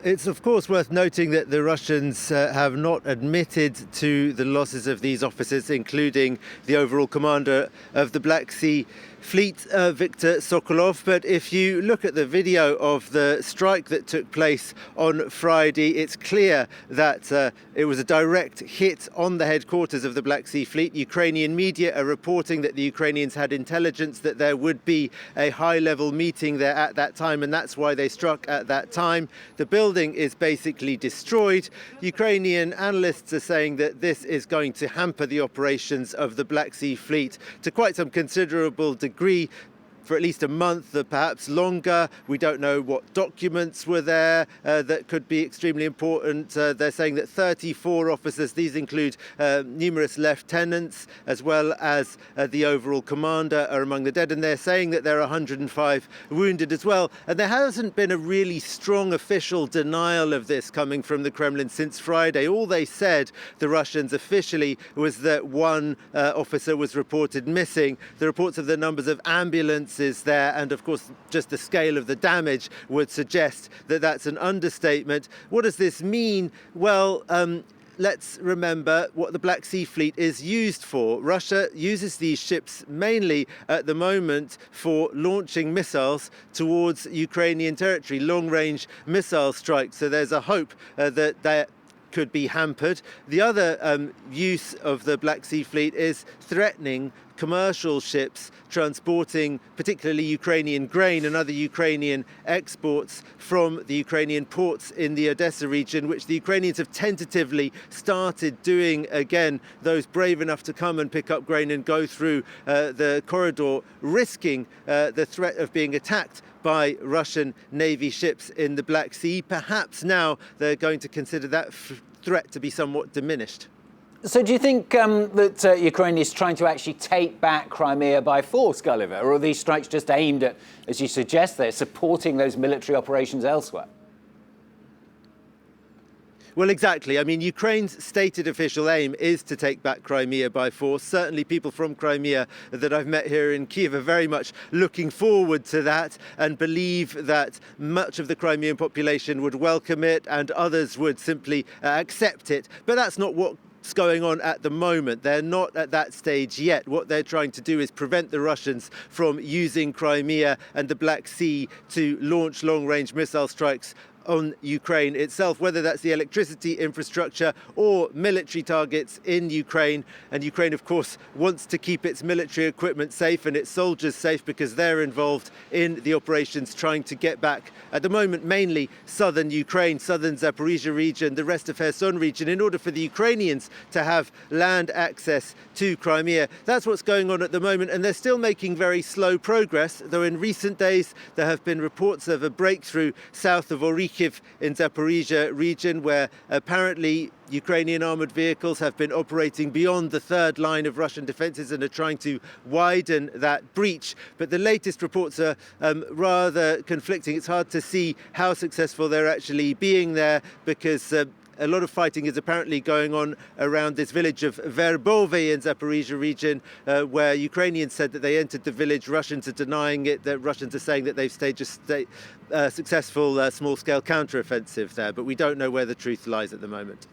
It's of course worth noting that the Russians have not admitted to the losses of these officers, including the overall commander of the Black Sea Fleet, Viktor Sokolov. But if you look at the video of the strike that took place on Friday, it's clear that it was a direct hit on the headquarters of the Black Sea Fleet. Ukrainian media are reporting that the Ukrainians had intelligence that there would be a high-level meeting there at that time, and that's why they struck at that time. The building is basically destroyed. Ukrainian analysts are saying that this is going to hamper the operations of the Black Sea Fleet to quite some considerable degree for at least a month, perhaps longer. We don't know what documents were there that could be extremely important. They're saying that 34 officers, these include numerous lieutenants, as well as the overall commander, are among the dead. And they're saying that there are 105 wounded as well. And there hasn't been a really strong official denial of this coming from the Kremlin since Friday. All they said, the Russians officially, was that one officer was reported missing. The reports of the numbers of ambulances there, and of course just the scale of the damage, would suggest that that's an understatement. What does this mean? Well, let's remember what the Black Sea Fleet is used for. Russia uses these ships mainly at the moment for launching missiles towards Ukrainian territory, long-range missile strikes. So there's a hope that could be hampered. The other use of the Black Sea Fleet is threatening commercial ships transporting particularly Ukrainian grain and other Ukrainian exports from the Ukrainian ports in the Odessa region, which the Ukrainians have tentatively started doing again. Those brave enough to come and pick up grain and go through the corridor, risking the threat of being attacked by Russian Navy ships in the Black Sea. Perhaps now they're going to consider that threat to be somewhat diminished. So do you think that Ukraine is trying to actually take back Crimea by force, Gulliver? Or are these strikes just aimed at, as you suggest, they're supporting those military operations elsewhere? Well, exactly. I mean, Ukraine's stated official aim is to take back Crimea by force. Certainly people from Crimea that I've met here in Kyiv are very much looking forward to that and believe that much of the Crimean population would welcome it and others would simply accept it. But that's not what's going on at the moment. They're not at that stage yet. What they're trying to do is prevent the Russians from using Crimea and the Black Sea to launch long-range missile strikes on Ukraine itself, whether that's the electricity infrastructure or military targets in Ukraine. And Ukraine, of course, wants to keep its military equipment safe and its soldiers safe because they're involved in the operations trying to get back, at the moment, mainly southern Ukraine, southern Zaporizhia region, the rest of Kherson region, in order for the Ukrainians to have land access to Crimea. That's what's going on at the moment, and they're still making very slow progress, though in recent days there have been reports of a breakthrough south of Kyiv in Zaporizhia region, where apparently Ukrainian armoured vehicles have been operating beyond the third line of Russian defences and are trying to widen that breach. But the latest reports are rather conflicting. It's hard to see how successful they're actually being there because a lot of fighting is apparently going on around this village of Verbove in Zaporizhia region, where Ukrainians said that they entered the village. Russians are denying it. The Russians are saying that they've staged a successful small-scale counter-offensive there, but we don't know where the truth lies at the moment.